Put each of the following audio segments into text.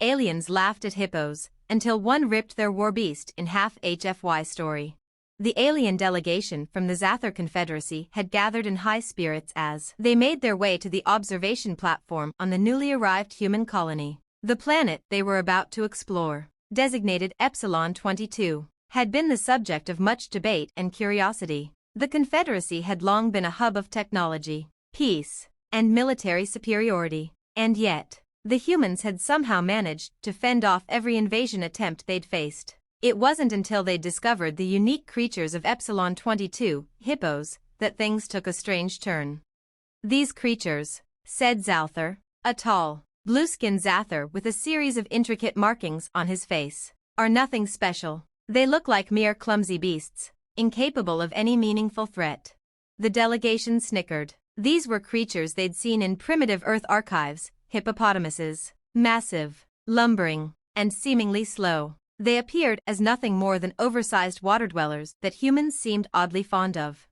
aliens laughed at hippos, until one ripped their Warbeast in half. HFY story. The alien delegation from the Zathar Confederacy had gathered in high spirits as they made their way to the observation platform on the newly arrived human colony. The planet they were about to explore, designated Epsilon 22, had been the subject of much debate and curiosity. The Confederacy had long been a hub of technology, peace, and military superiority, and yet, the humans had somehow managed to fend off every invasion attempt they'd faced. It wasn't until they discovered the unique creatures of Epsilon 22, hippos, that things took a strange turn. These creatures, said Zathar, a tall, blue-skinned Zathar with a series of intricate markings on his face, are nothing special. They look like mere clumsy beasts, incapable of any meaningful threat. The delegation snickered. These were creatures they'd seen in primitive Earth archives, hippopotamuses, massive, lumbering, and seemingly slow. They appeared as nothing more than oversized water dwellers that humans seemed oddly fond of.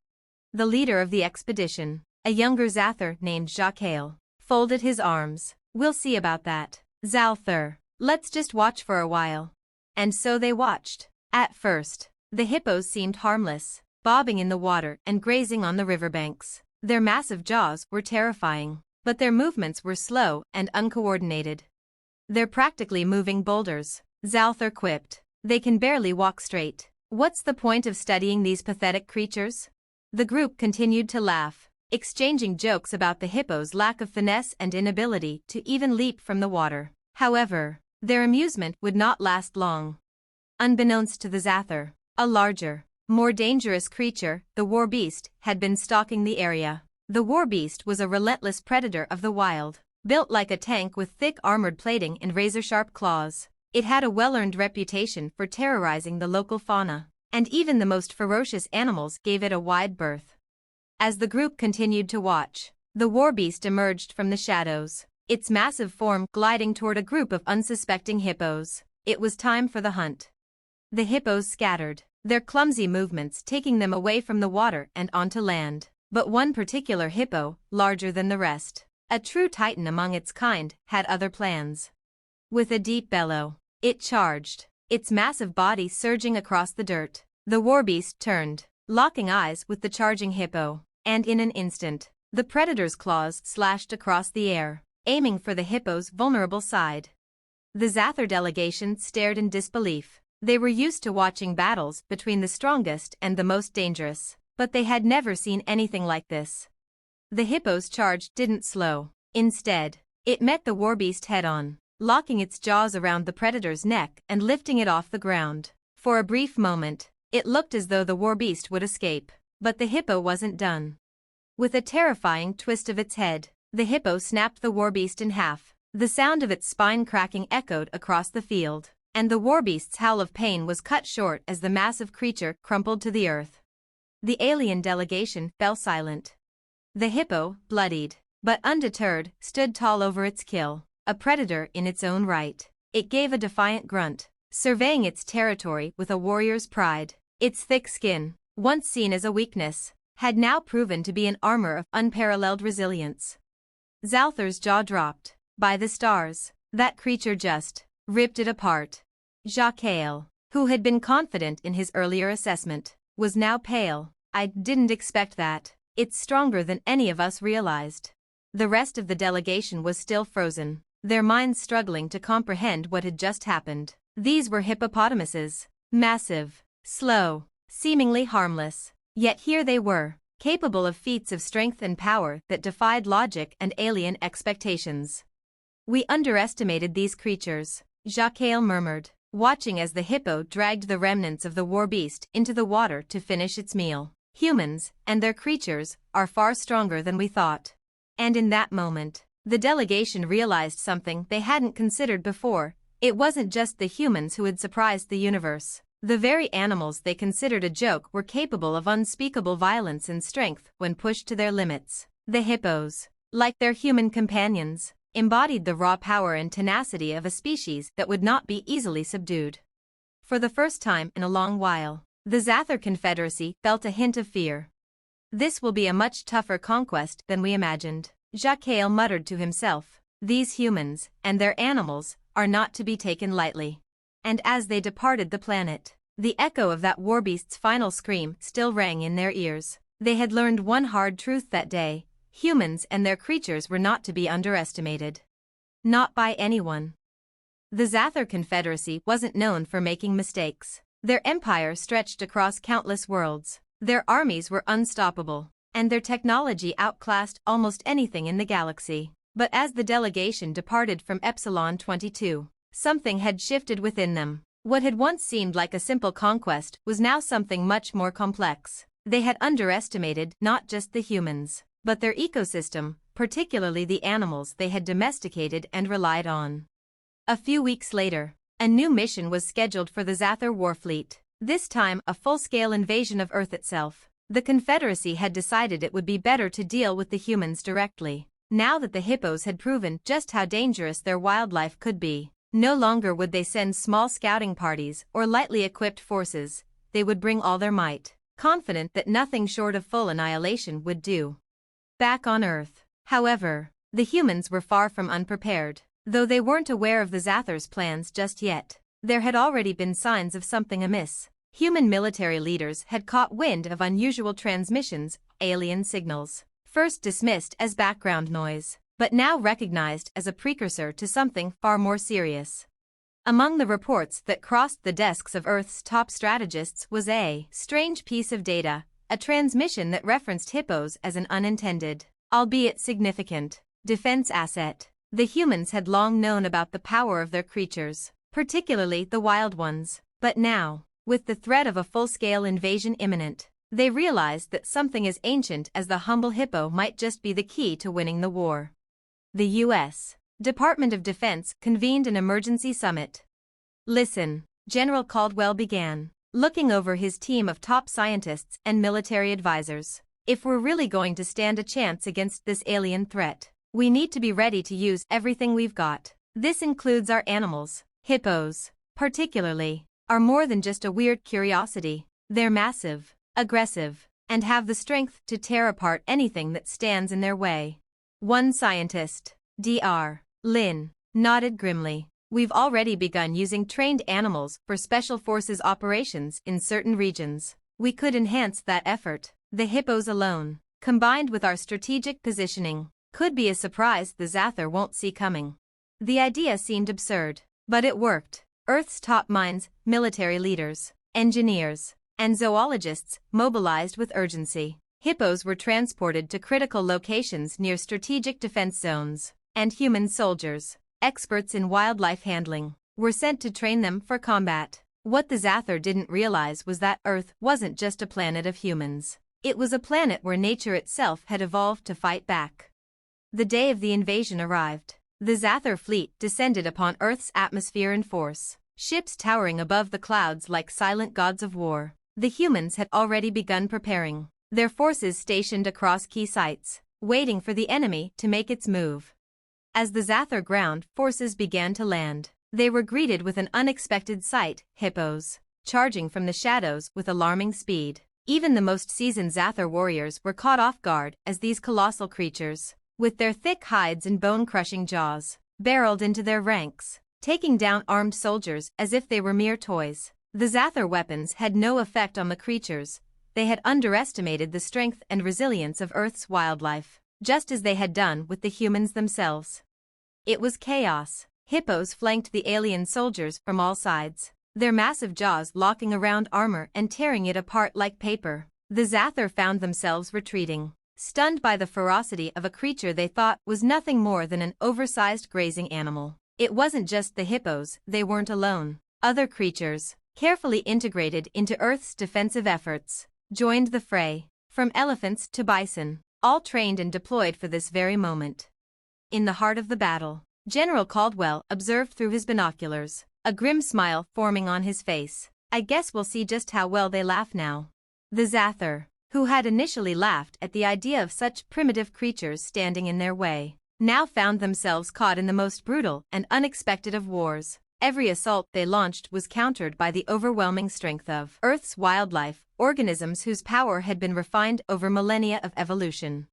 The leader of the expedition, a younger Zathar named Jacques, folded his arms. We'll see about that, Zathar. Let's just watch for a while. And so they watched. At first, the hippos seemed harmless, bobbing in the water and grazing on the riverbanks. Their massive jaws were terrifying, but their movements were slow and uncoordinated. They're practically moving boulders, Zathar quipped. They can barely walk straight. What's the point of studying these pathetic creatures? The group continued to laugh, exchanging jokes about the hippos' lack of finesse and inability to even leap from the water. However, their amusement would not last long. Unbeknownst to the Zathar, a larger, more dangerous creature, the Warbeast, had been stalking the area. The Warbeast was a relentless predator of the wild, built like a tank with thick armored plating and razor-sharp claws. It had a well-earned reputation for terrorizing the local fauna, and even the most ferocious animals gave it a wide berth. As the group continued to watch, the Warbeast emerged from the shadows, its massive form gliding toward a group of unsuspecting hippos. It was time for the hunt. The hippos scattered, their clumsy movements taking them away from the water and onto land. But one particular hippo, larger than the rest, a true titan among its kind, had other plans. With a deep bellow, it charged, its massive body surging across the dirt. The Warbeast turned, locking eyes with the charging hippo, and in an instant, the predator's claws slashed across the air, aiming for the hippo's vulnerable side. The Zathar delegation stared in disbelief. They were used to watching battles between the strongest and the most dangerous, but they had never seen anything like this. The hippo's charge didn't slow. Instead, it met the Warbeast head-on, locking its jaws around the predator's neck and lifting it off the ground. For a brief moment, it looked as though the Warbeast would escape, but the hippo wasn't done. With a terrifying twist of its head, the hippo snapped the Warbeast in half. The sound of its spine cracking echoed across the field, and the Warbeast's howl of pain was cut short as the massive creature crumpled to the earth. The alien delegation fell silent. The hippo, bloodied, but undeterred, stood tall over its kill, a predator in its own right. It gave a defiant grunt, surveying its territory with a warrior's pride. Its thick skin, once seen as a weakness, had now proven to be an armor of unparalleled resilience. Zalthar's jaw dropped. By the stars, that creature just ripped it apart. Jacques, who had been confident in his earlier assessment, was now pale. I didn't expect that. It's stronger than any of us realized. The rest of the delegation was still frozen, their minds struggling to comprehend what had just happened. These were hippopotamuses, massive, slow, seemingly harmless. Yet here they were, capable of feats of strength and power that defied logic and alien expectations. We underestimated these creatures, Jacques murmured, watching as the hippo dragged the remnants of the Warbeast into the water to finish its meal. Humans, and their creatures, are far stronger than we thought. And in that moment, the delegation realized something they hadn't considered before. It wasn't just the humans who had surprised the universe. The very animals they considered a joke were capable of unspeakable violence and strength when pushed to their limits. The hippos, like their human companions, embodied the raw power and tenacity of a species that would not be easily subdued. For the first time in a long while, the Zathar Confederacy felt a hint of fear. This will be a much tougher conquest than we imagined, Jacques muttered to himself. These humans, and their animals, are not to be taken lightly. And as they departed the planet, the echo of that Warbeast's final scream still rang in their ears. They had learned one hard truth that day: humans and their creatures were not to be underestimated. Not by anyone. The Zather Confederacy wasn't known for making mistakes. Their empire stretched across countless worlds. Their armies were unstoppable, and their technology outclassed almost anything in the galaxy. But as the delegation departed from Epsilon 22, something had shifted within them. What had once seemed like a simple conquest was now something much more complex. They had underestimated not just the humans, but their ecosystem, particularly the animals they had domesticated and relied on. A few weeks later, a new mission was scheduled for the Zather Warfleet, this time a full-scale invasion of Earth itself. The Confederacy had decided it would be better to deal with the humans directly. Now that the Hippos had proven just how dangerous their wildlife could be, no longer would they send small scouting parties or lightly equipped forces. They would bring all their might, confident that nothing short of full annihilation would do. Back on Earth, however, the humans were far from unprepared. Though they weren't aware of the Zather's plans just yet, there had already been signs of something amiss. Human military leaders had caught wind of unusual transmissions, alien signals, first dismissed as background noise, but now recognized as a precursor to something far more serious. Among the reports that crossed the desks of Earth's top strategists was a strange piece of data, a transmission that referenced Hippos as an unintended, albeit significant, defense asset. The humans had long known about the power of their creatures, particularly the wild ones, but now, with the threat of a full-scale invasion imminent, they realized that something as ancient as the humble hippo might just be the key to winning the war. The U.S. Department of Defense convened an emergency summit. "Listen," General Caldwell began, looking over his team of top scientists and military advisors. "If we're really going to stand a chance against this alien threat, we need to be ready to use everything we've got. This includes our animals. Hippos, particularly, are more than just a weird curiosity. They're massive, aggressive, and have the strength to tear apart anything that stands in their way." One scientist, Dr. Lin, nodded grimly. "We've already begun using trained animals for Special Forces operations in certain regions. We could enhance that effort. The Hippos alone, combined with our strategic positioning, could be a surprise the Zather won't see coming." The idea seemed absurd, but it worked. Earth's top minds, military leaders, engineers, and zoologists mobilized with urgency. Hippos were transported to critical locations near strategic defense zones, and human soldiers, experts in wildlife handling, were sent to train them for combat. What the Zather didn't realize was that Earth wasn't just a planet of humans. It was a planet where nature itself had evolved to fight back. The day of the invasion arrived. The Zather fleet descended upon Earth's atmosphere in force, ships towering above the clouds like silent gods of war. The humans had already begun preparing, their forces stationed across key sites, waiting for the enemy to make its move. As the Zather ground forces began to land, they were greeted with an unexpected sight: hippos, charging from the shadows with alarming speed. Even the most seasoned Zather warriors were caught off guard as these colossal creatures, with their thick hides and bone-crushing jaws, barreled into their ranks, taking down armed soldiers as if they were mere toys. The Zather weapons had no effect on the creatures. They had underestimated the strength and resilience of Earth's wildlife, just as they had done with the humans themselves. It was chaos. Hippos flanked the alien soldiers from all sides, their massive jaws locking around armor and tearing it apart like paper. The Zather found themselves retreating, stunned by the ferocity of a creature they thought was nothing more than an oversized grazing animal. It wasn't just the hippos, they weren't alone. Other creatures, carefully integrated into Earth's defensive efforts, joined the fray, from elephants to bison, all trained and deployed for this very moment. In the heart of the battle, General Caldwell observed through his binoculars, a grim smile forming on his face. "I guess we'll see just how well they laugh now." The Zather, who had initially laughed at the idea of such primitive creatures standing in their way, now found themselves caught in the most brutal and unexpected of wars. Every assault they launched was countered by the overwhelming strength of Earth's wildlife, organisms whose power had been refined over millennia of evolution.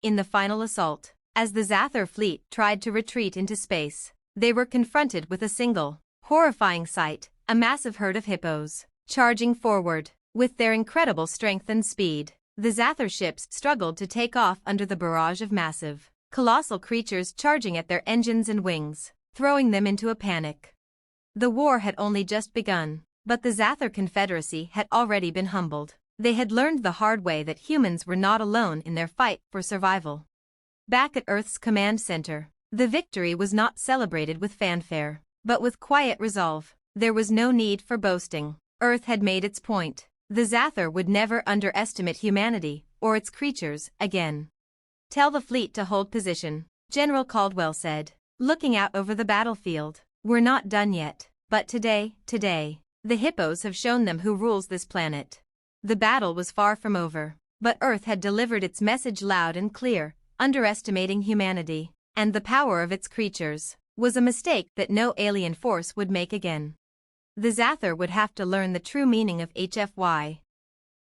In the final assault, as the Zather fleet tried to retreat into space, they were confronted with a single, horrifying sight, a massive herd of hippos, charging forward. With their incredible strength and speed, the Zather ships struggled to take off under the barrage of massive, colossal creatures charging at their engines and wings, throwing them into a panic. The war had only just begun, but the Zather Confederacy had already been humbled. They had learned the hard way that humans were not alone in their fight for survival. Back at Earth's command center, the victory was not celebrated with fanfare, but with quiet resolve. There was no need for boasting. Earth had made its point. The Zather would never underestimate humanity, or its creatures, again. "Tell the fleet to hold position," General Caldwell said, looking out over the battlefield. "We're not done yet, but today, the Hippos have shown them who rules this planet." The battle was far from over, but Earth had delivered its message loud and clear. Underestimating humanity, and the power of its creatures, was a mistake that no alien force would make again. The Zather would have to learn the true meaning of HFY.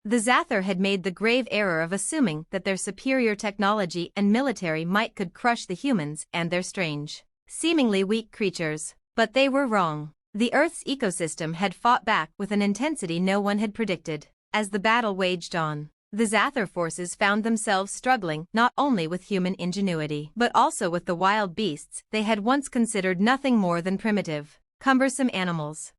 The Zather had made the grave error of assuming that their superior technology and military might could crush the humans and their strange, seemingly weak creatures, but they were wrong. The Earth's ecosystem had fought back with an intensity no one had predicted. As the battle waged on, the Zather forces found themselves struggling not only with human ingenuity but also with the wild beasts they had once considered nothing more than primitive, cumbersome animals.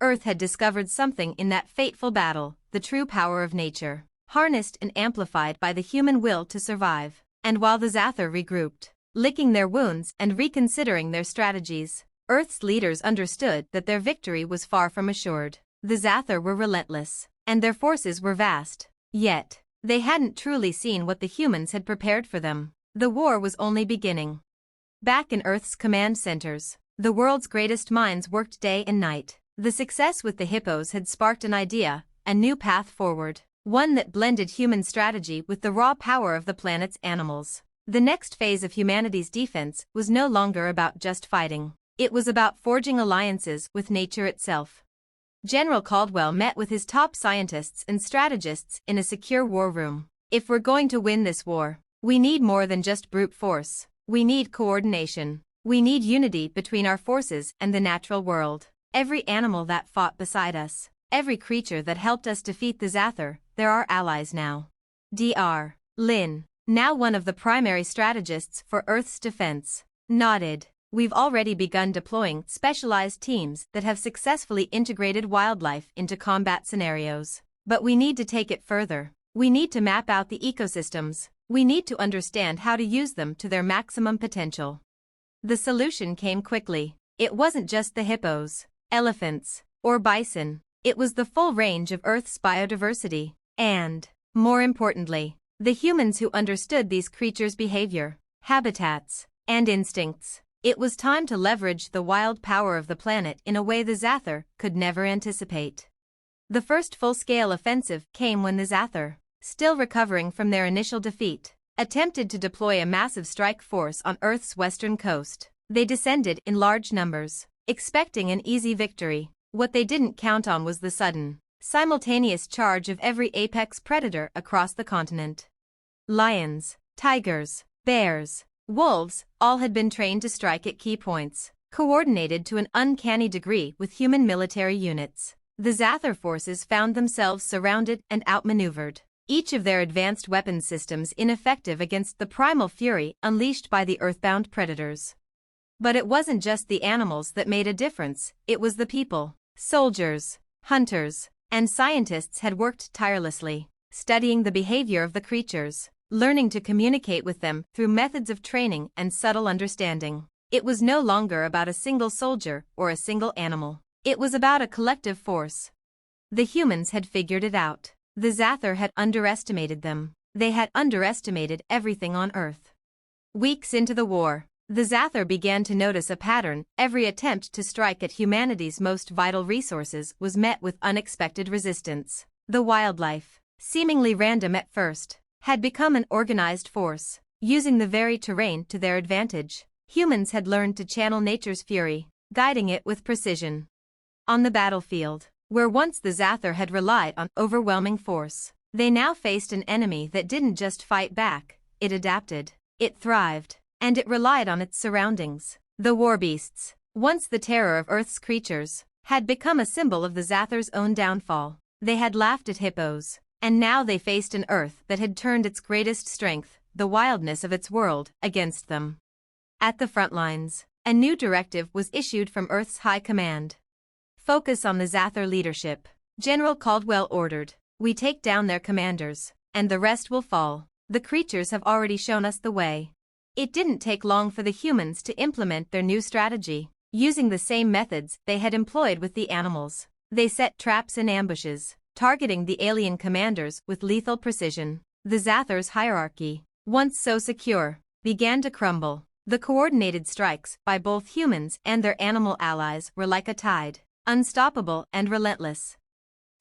Earth had discovered something in that fateful battle, the true power of nature, harnessed and amplified by the human will to survive. And while the Zather regrouped, licking their wounds and reconsidering their strategies, Earth's leaders understood that their victory was far from assured. The Zather were relentless, and their forces were vast. Yet, they hadn't truly seen what the humans had prepared for them. The war was only beginning. Back in Earth's command centers, the world's greatest minds worked day and night. The success with the Hippos had sparked an idea, a new path forward, one that blended human strategy with the raw power of the planet's animals. The next phase of humanity's defense was no longer about just fighting. It was about forging alliances with nature itself. General Caldwell met with his top scientists and strategists in a secure war room. "If we're going to win this war, we need more than just brute force. We need coordination. We need unity between our forces and the natural world. Every animal that fought beside us, every creature that helped us defeat the Zather, they're our allies now." Dr. Lin, now one of the primary strategists for Earth's defense, nodded. "We've already begun deploying specialized teams that have successfully integrated wildlife into combat scenarios. But we need to take it further. We need to map out the ecosystems. We need to understand how to use them to their maximum potential." The solution came quickly. It wasn't just the hippos, elephants, or bison. It was the full range of Earth's biodiversity. And, more importantly, the humans who understood these creatures' behavior, habitats, and instincts. It was time to leverage the wild power of the planet in a way the Zather could never anticipate. The first full-scale offensive came when the Zather, still recovering from their initial defeat, attempted to deploy a massive strike force on Earth's western coast. They descended in large numbers, expecting an easy victory. What they didn't count on was the sudden, simultaneous charge of every apex predator across the continent. Lions, tigers, bears, wolves, all had been trained to strike at key points, coordinated to an uncanny degree with human military units. The Zather forces found themselves surrounded and outmaneuvered, each of their advanced weapons systems ineffective against the primal fury unleashed by the earthbound predators. But it wasn't just the animals that made a difference, it was the people. Soldiers, hunters, and scientists had worked tirelessly, studying the behavior of the creatures, learning to communicate with them through methods of training and subtle understanding. It was no longer about a single soldier or a single animal. It was about a collective force. The humans had figured it out. The Zather had underestimated them. They had underestimated everything on Earth. Weeks into the war, the Zather began to notice a pattern. Every attempt to strike at humanity's most vital resources was met with unexpected resistance. The wildlife, seemingly random at first, had become an organized force, using the very terrain to their advantage. Humans had learned to channel nature's fury, guiding it with precision. On the battlefield, where once the Zather had relied on overwhelming force, they now faced an enemy that didn't just fight back, it adapted, it thrived, and it relied on its surroundings. The Warbeasts, once the terror of Earth's creatures, had become a symbol of the Zathar's own downfall. They had laughed at Hippos, and now they faced an Earth that had turned its greatest strength, the wildness of its world, against them. At the front lines, a new directive was issued from Earth's high command. Focus on the Zathar leadership. General Caldwell ordered. We take down their commanders, and the rest will fall. The creatures have already shown us the way. It didn't take long for the humans to implement their new strategy, using the same methods they had employed with the animals. They set traps and ambushes, targeting the alien commanders with lethal precision. The Zathar's hierarchy, once so secure, began to crumble. The coordinated strikes by both humans and their animal allies were like a tide, unstoppable and relentless.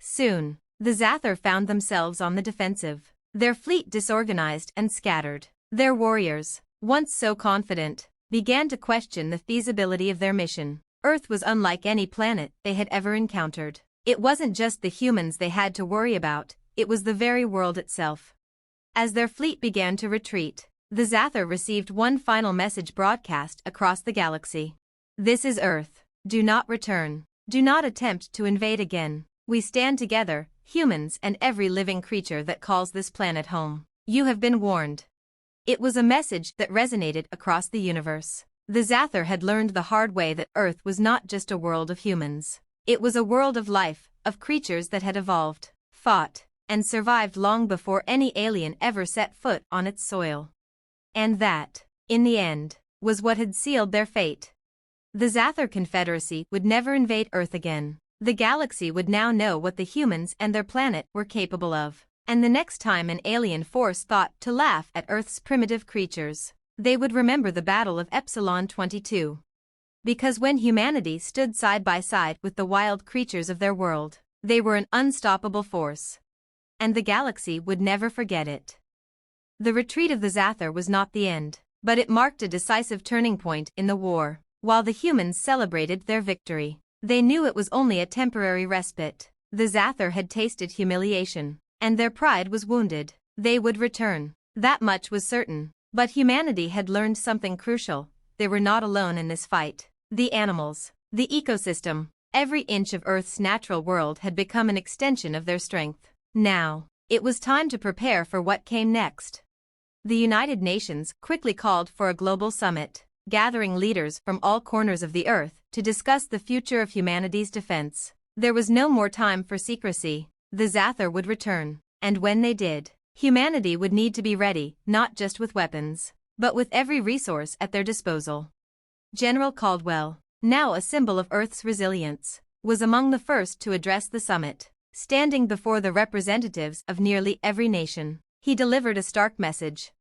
Soon, the Zathar found themselves on the defensive, their fleet disorganized and scattered. Their warriors, once so confident, began to question the feasibility of their mission. Earth was unlike any planet they had ever encountered. It wasn't just the humans they had to worry about, it was the very world itself. As their fleet began to retreat, the Zathar received one final message broadcast across the galaxy. This is Earth. Do not return. Do not attempt to invade again. We stand together, humans and every living creature that calls this planet home. You have been warned. It was a message that resonated across the universe. The Zathar had learned the hard way that Earth was not just a world of humans. It was a world of life, of creatures that had evolved, fought, and survived long before any alien ever set foot on its soil. And that, in the end, was what had sealed their fate. The Zathar Confederacy would never invade Earth again. The galaxy would now know what the humans and their planet were capable of. And the next time an alien force thought to laugh at Earth's primitive creatures, they would remember the Battle of Epsilon 22. Because when humanity stood side by side with the wild creatures of their world, they were an unstoppable force. And the galaxy would never forget it. The retreat of the Zathar was not the end, but it marked a decisive turning point in the war. While the humans celebrated their victory, they knew it was only a temporary respite. The Zathar had tasted humiliation, and their pride was wounded. They would return. That much was certain. But humanity had learned something crucial. They were not alone in this fight. The animals, the ecosystem, every inch of Earth's natural world had become an extension of their strength. Now, it was time to prepare for what came next. The United Nations quickly called for a global summit, gathering leaders from all corners of the Earth to discuss the future of humanity's defense. There was no more time for secrecy. The Zathar would return, and when they did, humanity would need to be ready, not just with weapons, but with every resource at their disposal. General Caldwell, now a symbol of Earth's resilience, was among the first to address the summit. Standing before the representatives of nearly every nation, he delivered a stark message.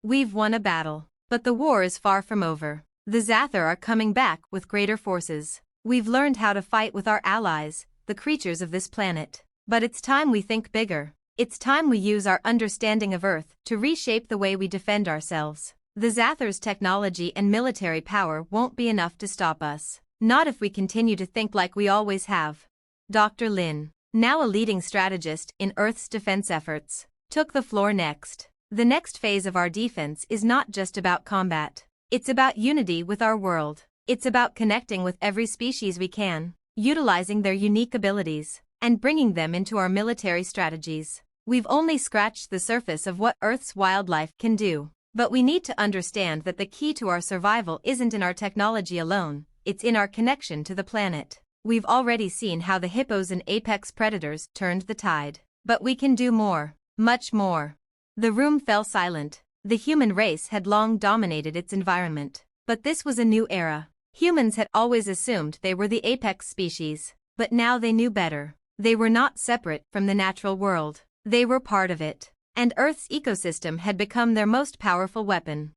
We've won a battle, but the war is far from over. The Zathar are coming back with greater forces. We've learned how to fight with our allies, the creatures of this planet. But it's time we think bigger. It's time we use our understanding of Earth to reshape the way we defend ourselves. The Zathar's technology and military power won't be enough to stop us. Not if we continue to think like we always have. Dr. Lin, now a leading strategist in Earth's defense efforts, took the floor next. The next phase of our defense is not just about combat. It's about unity with our world. It's about connecting with every species we can, utilizing their unique abilities, and bringing them into our military strategies. We've only scratched the surface of what Earth's wildlife can do, but we need to understand that the key to our survival isn't in our technology alone, it's in our connection to the planet. We've already seen how the hippos and apex predators turned the tide, but we can do more, much more. The room fell silent. The human race had long dominated its environment, but this was a new era. Humans had always assumed they were the apex species, but now they knew better. They were not separate from the natural world. They were part of it, and Earth's ecosystem had become their most powerful weapon.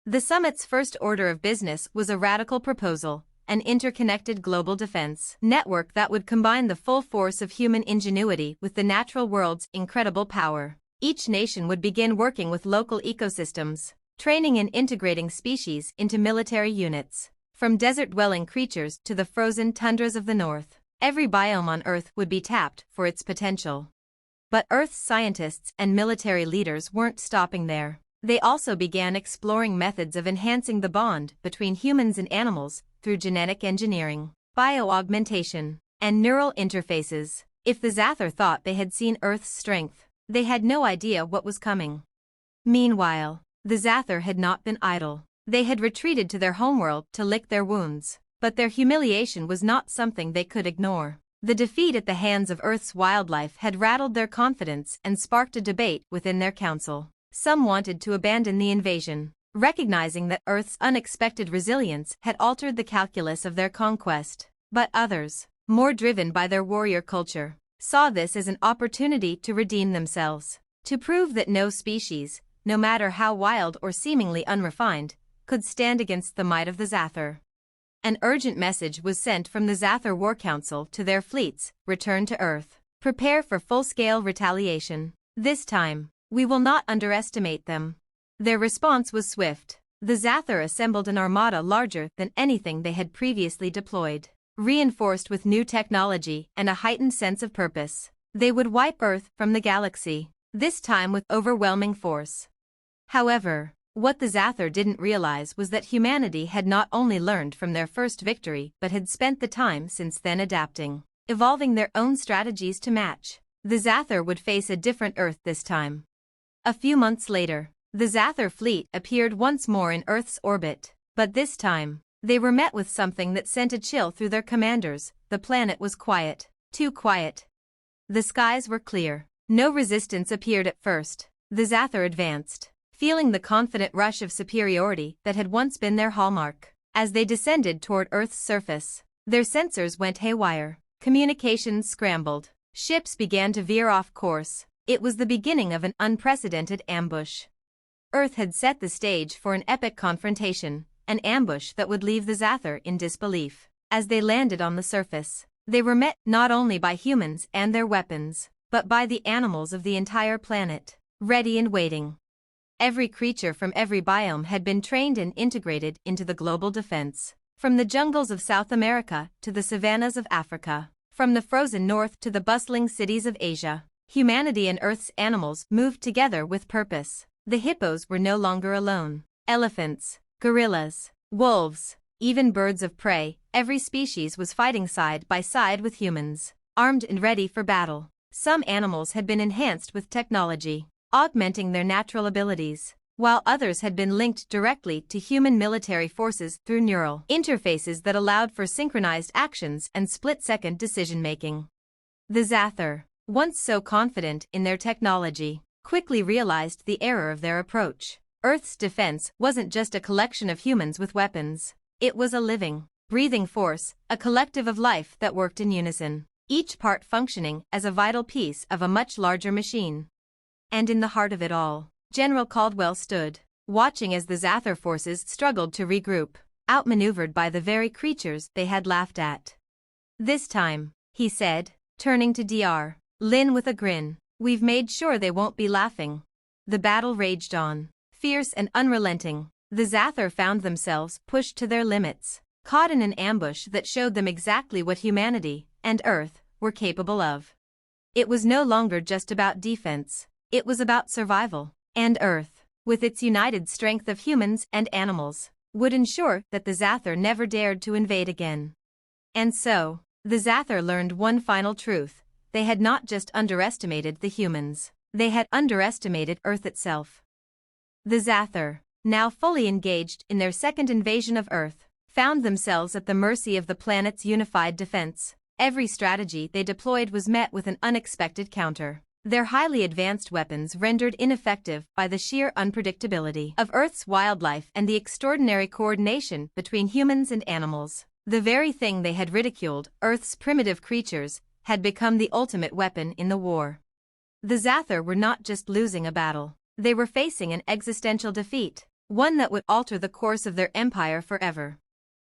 The summit's first order of business was a radical proposal, an interconnected global defense network that would combine the full force of human ingenuity with the natural world's incredible power. Each nation would begin working with local ecosystems, training and integrating species into military units. From desert-dwelling creatures to the frozen tundras of the north, every biome on Earth would be tapped for its potential. But Earth's scientists and military leaders weren't stopping there. They also began exploring methods of enhancing the bond between humans and animals through genetic engineering, bioaugmentation, and neural interfaces. If the Zather thought they had seen Earth's strength, they had no idea what was coming. Meanwhile, the Zather had not been idle. They had retreated to their homeworld to lick their wounds, but their humiliation was not something they could ignore. The defeat at the hands of Earth's wildlife had rattled their confidence and sparked a debate within their council. Some wanted to abandon the invasion, recognizing that Earth's unexpected resilience had altered the calculus of their conquest. But others, more driven by their warrior culture, saw this as an opportunity to redeem themselves, to prove that no species, no matter how wild or seemingly unrefined, could stand against the might of the Zather. An urgent message was sent from the Zather War Council to their fleets: return to Earth. Prepare for full-scale retaliation. This time, we will not underestimate them. Their response was swift. The Zather assembled an armada larger than anything they had previously deployed, reinforced with new technology and a heightened sense of purpose. They would wipe Earth from the galaxy, this time with overwhelming force. However, what the Zather didn't realize was that humanity had not only learned from their first victory but had spent the time since then adapting, evolving their own strategies to match. The Zather would face a different Earth this time. A few months later, the Zather fleet appeared once more in Earth's orbit, but this time, they were met with something that sent a chill through their commanders. The planet was quiet, too quiet. The skies were clear. No resistance appeared at first. The Zather advanced, feeling the confident rush of superiority that had once been their hallmark. As they descended toward Earth's surface, their sensors went haywire, communications scrambled, ships began to veer off course. It was the beginning of an unprecedented ambush. Earth had set the stage for an epic confrontation, an ambush that would leave the Zather in disbelief. As they landed on the surface, they were met not only by humans and their weapons, but by the animals of the entire planet, ready and waiting. Every creature from every biome had been trained and integrated into the global defense, from the jungles of South America to the savannas of Africa, from the frozen north to the bustling cities of Asia. Humanity and Earth's animals moved together with purpose. The hippos were no longer alone. Elephants, gorillas, wolves, even birds of prey, every species was fighting side by side with humans, armed and ready for battle. Some animals had been enhanced with technology, augmenting their natural abilities, while others had been linked directly to human military forces through neural interfaces that allowed for synchronized actions and split-second decision-making. The Zather, once so confident in their technology, quickly realized the error of their approach. Earth's defense wasn't just a collection of humans with weapons. It was a living, breathing force, a collective of life that worked in unison, each part functioning as a vital piece of a much larger machine. And in the heart of it all, General Caldwell stood, watching as the Zather forces struggled to regroup, outmaneuvered by the very creatures they had laughed at. This time, he said, turning to Dr. Lin with a grin, we've made sure they won't be laughing. The battle raged on, fierce and unrelenting. The Zather found themselves pushed to their limits, caught in an ambush that showed them exactly what humanity and Earth were capable of. It was no longer just about defense. It was about survival, and Earth, with its united strength of humans and animals, would ensure that the Zather never dared to invade again. And so, the Zather learned one final truth: they had not just underestimated the humans, they had underestimated Earth itself. The Zather, now fully engaged in their second invasion of Earth, found themselves at the mercy of the planet's unified defense. Every strategy they deployed was met with an unexpected counter. Their highly advanced weapons rendered ineffective by the sheer unpredictability of Earth's wildlife and the extraordinary coordination between humans and animals. The very thing they had ridiculed, Earth's primitive creatures, had become the ultimate weapon in the war. The Zather were not just losing a battle. They were facing an existential defeat, one that would alter the course of their empire forever.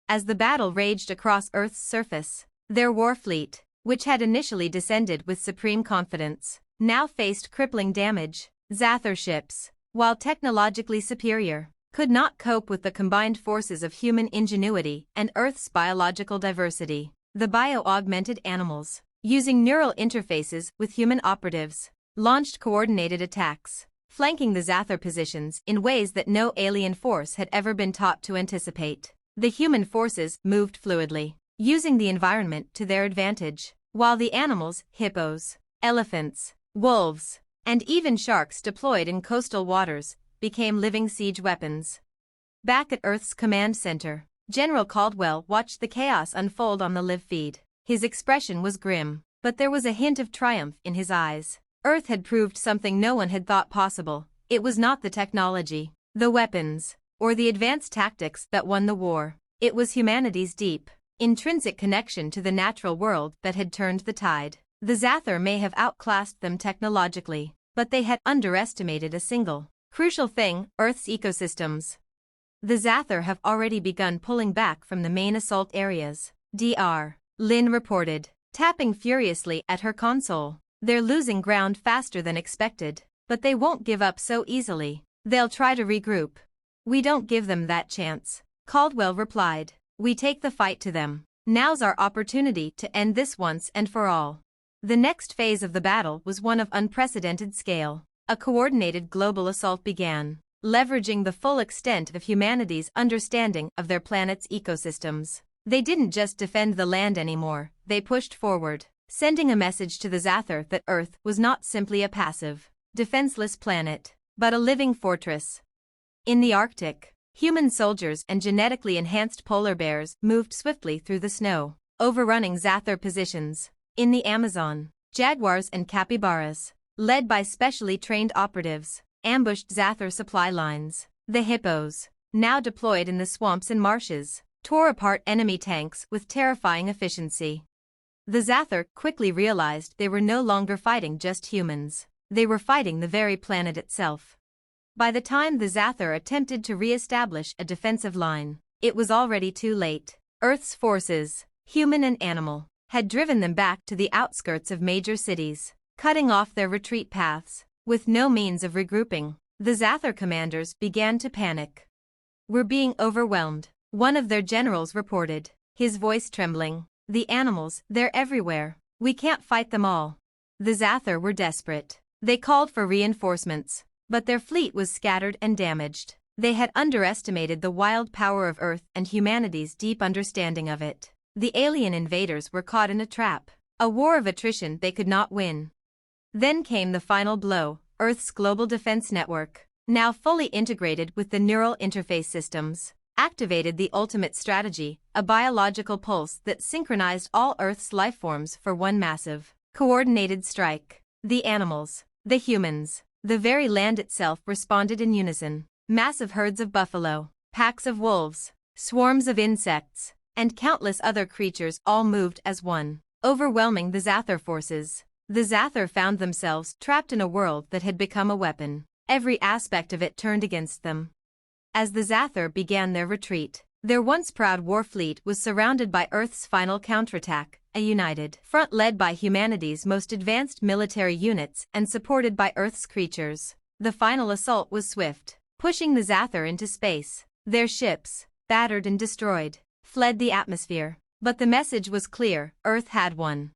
As the battle raged across Earth's surface, their war fleet, which had initially descended with supreme confidence, now faced crippling damage. Zather ships, while technologically superior, could not cope with the combined forces of human ingenuity and Earth's biological diversity. The bio-augmented animals, using neural interfaces with human operatives, launched coordinated attacks. flanking the Zather positions in ways that no alien force had ever been taught to anticipate. The human forces moved fluidly, using the environment to their advantage, while the animals, hippos, elephants, wolves, and even sharks deployed in coastal waters, became living siege weapons. Back at Earth's command center, General Caldwell watched the chaos unfold on the live feed. His expression was grim, but there was a hint of triumph in his eyes. Earth had proved something no one had thought possible. It was not the technology, the weapons, or the advanced tactics that won the war. It was humanity's deep, intrinsic connection to the natural world that had turned the tide. The Zather may have outclassed them technologically, but they had underestimated a single, crucial thing: Earth's ecosystems. The Zather have already begun pulling back from the main assault areas, Dr. Lin reported, tapping furiously at her console. They're losing ground faster than expected, but they won't give up so easily. They'll try to regroup. We don't give them that chance, Caldwell replied. We take the fight to them. Now's our opportunity to end this once and for all. The next phase of the battle was one of unprecedented scale. A coordinated global assault began, leveraging the full extent of humanity's understanding of their planet's ecosystems. They didn't just defend the land anymore, they pushed forward, sending a message to the Zather that Earth was not simply a passive, defenseless planet, but a living fortress. In the Arctic, human soldiers and genetically enhanced polar bears moved swiftly through the snow, overrunning Zather positions. In the Amazon, jaguars and capybaras, led by specially trained operatives, ambushed Zather supply lines. The hippos, now deployed in the swamps and marshes, tore apart enemy tanks with terrifying efficiency. The Zather quickly realized they were no longer fighting just humans. They were fighting the very planet itself. By the time the Zather attempted to re-establish a defensive line, it was already too late. Earth's forces, human and animal, had driven them back to the outskirts of major cities, cutting off their retreat paths. With no means of regrouping, the Zather commanders began to panic. We're being overwhelmed, one of their generals reported, his voice trembling. The animals, they're everywhere. We can't fight them all. The Zather were desperate. They called for reinforcements, but their fleet was scattered and damaged. They had underestimated the wild power of Earth and humanity's deep understanding of it. The alien invaders were caught in a trap, a war of attrition they could not win. Then came the final blow: Earth's global defense network, now fully integrated with the neural interface systems, activated the ultimate strategy, a biological pulse that synchronized all Earth's lifeforms for one massive, coordinated strike. The animals, the humans, the very land itself responded in unison. Massive herds of buffalo, packs of wolves, swarms of insects, and countless other creatures all moved as one, overwhelming the Zather forces. The Zather found themselves trapped in a world that had become a weapon. Every aspect of it turned against them. As the Zather began their retreat, their once proud war fleet was surrounded by Earth's final counterattack, a united front led by humanity's most advanced military units and supported by Earth's creatures. The final assault was swift, pushing the Zather into space. Their ships, battered and destroyed, fled the atmosphere. But the message was clear: Earth had won.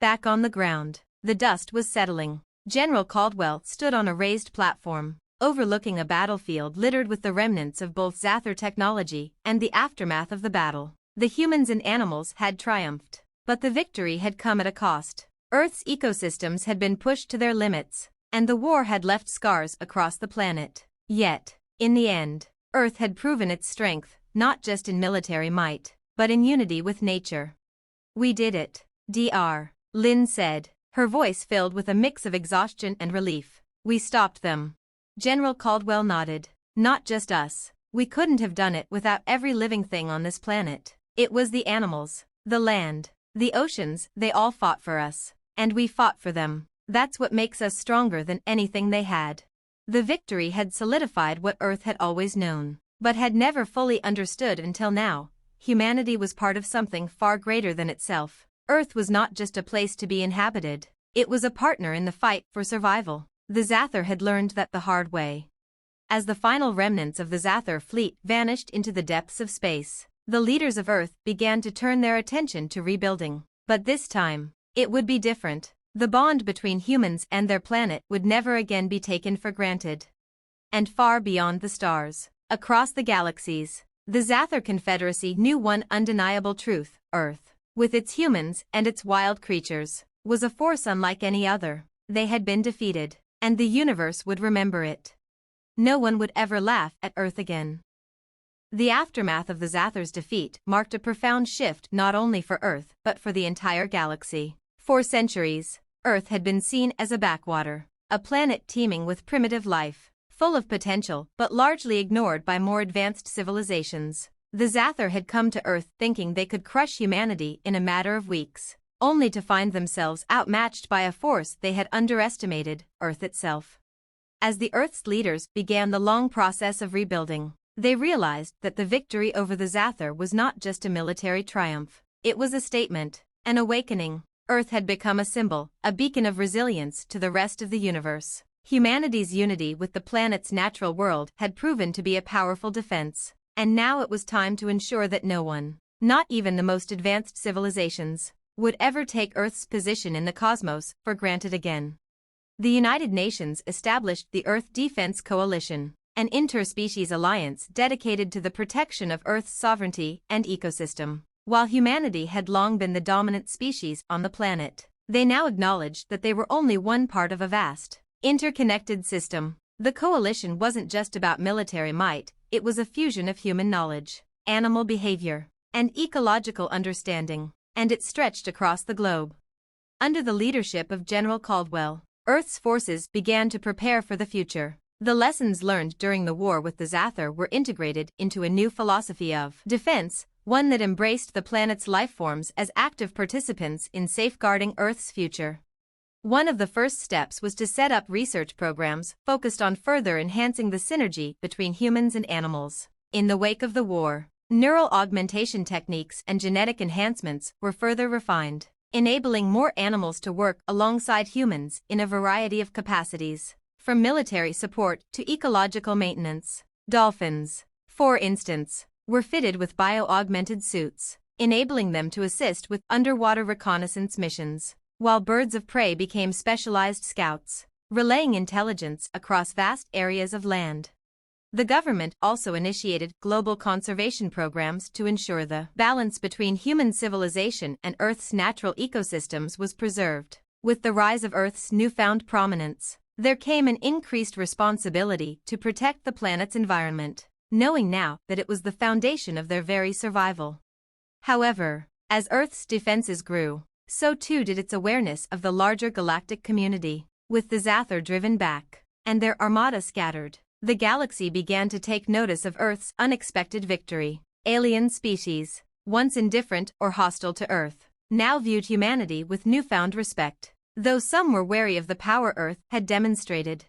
Back on the ground, the dust was settling. General Caldwell stood on a raised platform, overlooking a battlefield littered with the remnants of both Zather technology and the aftermath of the battle. The humans and animals had triumphed, but the victory had come at a cost. Earth's ecosystems had been pushed to their limits, and the war had left scars across the planet. Yet, in the end, Earth had proven its strength, not just in military might, but in unity with nature. We did it, Dr. Lin said, her voice filled with a mix of exhaustion and relief. We stopped them. General Caldwell nodded. Not just us. We couldn't have done it without every living thing on this planet. It was the animals, the land, the oceans, they all fought for us. And we fought for them. That's what makes us stronger than anything they had. The victory had solidified what Earth had always known, but had never fully understood until now. Humanity was part of something far greater than itself. Earth was not just a place to be inhabited. It was a partner in the fight for survival. The Zather had learned that the hard way. As the final remnants of the Zather fleet vanished into the depths of space, the leaders of Earth began to turn their attention to rebuilding. But this time, it would be different. The bond between humans and their planet would never again be taken for granted. And far beyond the stars, across the galaxies, the Zathar Confederacy knew one undeniable truth: Earth, with its humans and its wild creatures, was a force unlike any other. They had been defeated, and the universe would remember it. No one would ever laugh at Earth again. The aftermath of the Zathar's defeat marked a profound shift not only for Earth but for the entire galaxy. For centuries, Earth had been seen as a backwater, a planet teeming with primitive life, full of potential but largely ignored by more advanced civilizations. The Zathar had come to Earth thinking they could crush humanity in a matter of weeks, only to find themselves outmatched by a force they had underestimated: Earth itself. As the Earth's leaders began the long process of rebuilding, they realized that the victory over the Zathar was not just a military triumph. It was a statement, an awakening. Earth had become a symbol, a beacon of resilience to the rest of the universe. Humanity's unity with the planet's natural world had proven to be a powerful defense, and now it was time to ensure that no one, not even the most advanced civilizations, would ever take Earth's position in the cosmos for granted again. The United Nations established the Earth Defense Coalition, an interspecies alliance dedicated to the protection of Earth's sovereignty and ecosystem. While humanity had long been the dominant species on the planet, they now acknowledged that they were only one part of a vast, interconnected system. The coalition wasn't just about military might, it was a fusion of human knowledge, animal behavior, and ecological understanding, and it stretched across the globe. Under the leadership of General Caldwell, Earth's forces began to prepare for the future. The lessons learned during the war with the Zathar were integrated into a new philosophy of defense, one that embraced the planet's lifeforms as active participants in safeguarding Earth's future. One of the first steps was to set up research programs focused on further enhancing the synergy between humans and animals. In the wake of the war, neural augmentation techniques and genetic enhancements were further refined, enabling more animals to work alongside humans in a variety of capacities, from military support to ecological maintenance. Dolphins, for instance, were fitted with bio-augmented suits, enabling them to assist with underwater reconnaissance missions, while birds of prey became specialized scouts, relaying intelligence across vast areas of land. The government also initiated global conservation programs to ensure the balance between human civilization and Earth's natural ecosystems was preserved. With the rise of Earth's newfound prominence, there came an increased responsibility to protect the planet's environment, knowing now that it was the foundation of their very survival. However, as Earth's defenses grew, so too did its awareness of the larger galactic community. With the Zathar driven back, and their armada scattered, the galaxy began to take notice of Earth's unexpected victory. Alien species, once indifferent or hostile to Earth, now viewed humanity with newfound respect, though some were wary of the power Earth had demonstrated.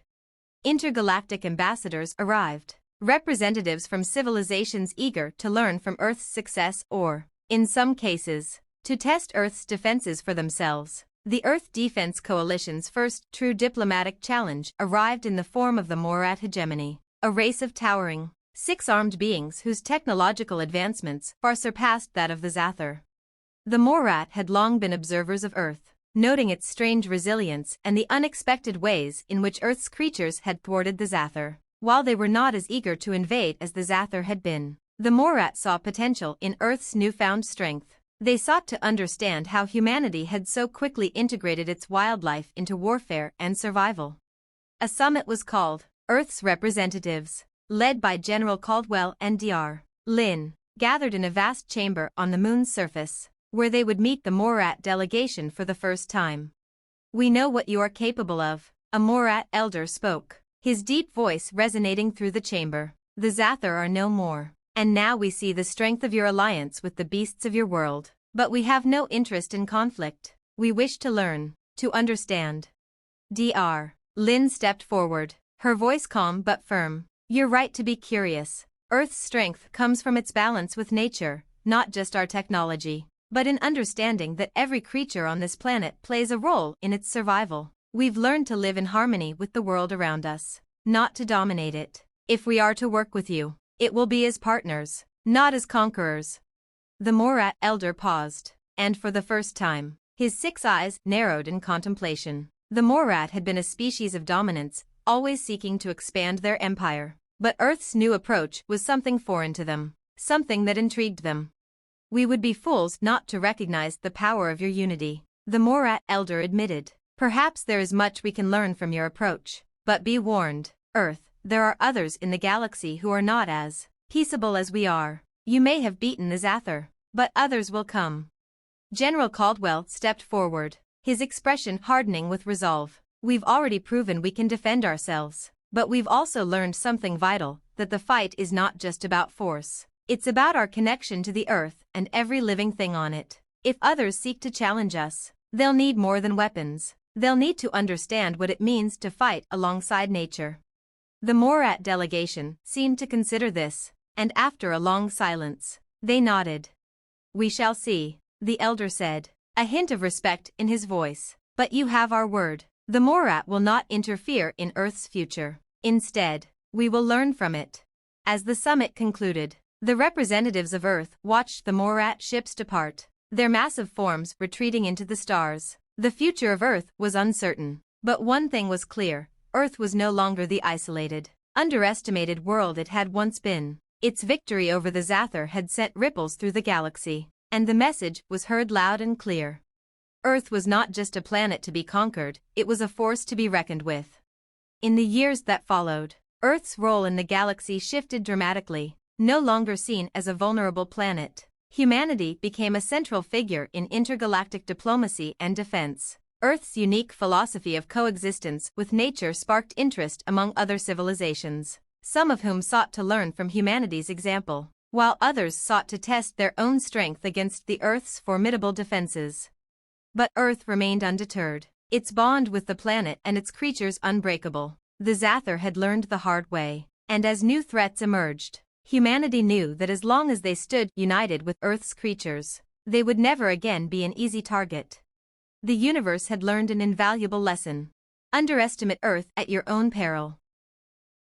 Intergalactic ambassadors arrived, representatives from civilizations eager to learn from Earth's success or, in some cases, to test Earth's defenses for themselves. The Earth Defense Coalition's first true diplomatic challenge arrived in the form of the Morat hegemony, a race of towering, six-armed beings whose technological advancements far surpassed that of the Zathar. The Morat had long been observers of Earth, noting its strange resilience and the unexpected ways in which Earth's creatures had thwarted the Zathar. While they were not as eager to invade as the Zathar had been, the Morat saw potential in Earth's newfound strength. They sought to understand how humanity had so quickly integrated its wildlife into warfare and survival. A summit was called Earth's Representatives, led by General Caldwell and Dr. Lin, gathered in a vast chamber on the moon's surface, where they would meet the Morat delegation for the first time. "We know what you are capable of," a Morat elder spoke, his deep voice resonating through the chamber. "The Zathar are no more, and now we see the strength of your alliance with the beasts of your world. But we have no interest in conflict. We wish to learn, to understand." Dr. Lin stepped forward, her voice calm but firm. "You're right to be curious. Earth's strength comes from its balance with nature, not just our technology, but in understanding that every creature on this planet plays a role in its survival. We've learned to live in harmony with the world around us, not to dominate it. If we are to work with you, it will be as partners, not as conquerors." The Morat elder paused, and for the first time, His 6 eyes narrowed in contemplation. The Morat had been a species of dominance, always seeking to expand their empire. But Earth's new approach was something foreign to them, something that intrigued them. "We would be fools not to recognize the power of your unity," the Morat elder admitted. "Perhaps there is much we can learn from your approach. But be warned, Earth, there are others in the galaxy who are not as peaceable as we are. You may have beaten the Zather, but others will come." General Caldwell stepped forward, his expression hardening with resolve. "We've already proven we can defend ourselves, but we've also learned something vital, that the fight is not just about force. It's about our connection to the Earth and every living thing on it. If others seek to challenge us, they'll need more than weapons. They'll need to understand what it means to fight alongside nature." The Morat delegation seemed to consider this, and after a long silence, they nodded. "We shall see," the elder said, a hint of respect in his voice. "But you have our word. The Morat will not interfere in Earth's future. Instead, we will learn from it." As the summit concluded, the representatives of Earth watched the Morat ships depart, their massive forms retreating into the stars. The future of Earth was uncertain, but one thing was clear: Earth was no longer the isolated, underestimated world it had once been. Its victory over the Zather had sent ripples through the galaxy, and the message was heard loud and clear. Earth was not just a planet to be conquered, it was a force to be reckoned with. In the years that followed, Earth's role in the galaxy shifted dramatically. No longer seen as a vulnerable planet, humanity became a central figure in intergalactic diplomacy and defense. Earth's unique philosophy of coexistence with nature sparked interest among other civilizations, some of whom sought to learn from humanity's example, while others sought to test their own strength against the Earth's formidable defenses. But Earth remained undeterred, its bond with the planet and its creatures unbreakable. The Zather had learned the hard way, and as new threats emerged, humanity knew that as long as they stood united with Earth's creatures, they would never again be an easy target. The universe had learned an invaluable lesson. Underestimate Earth at your own peril.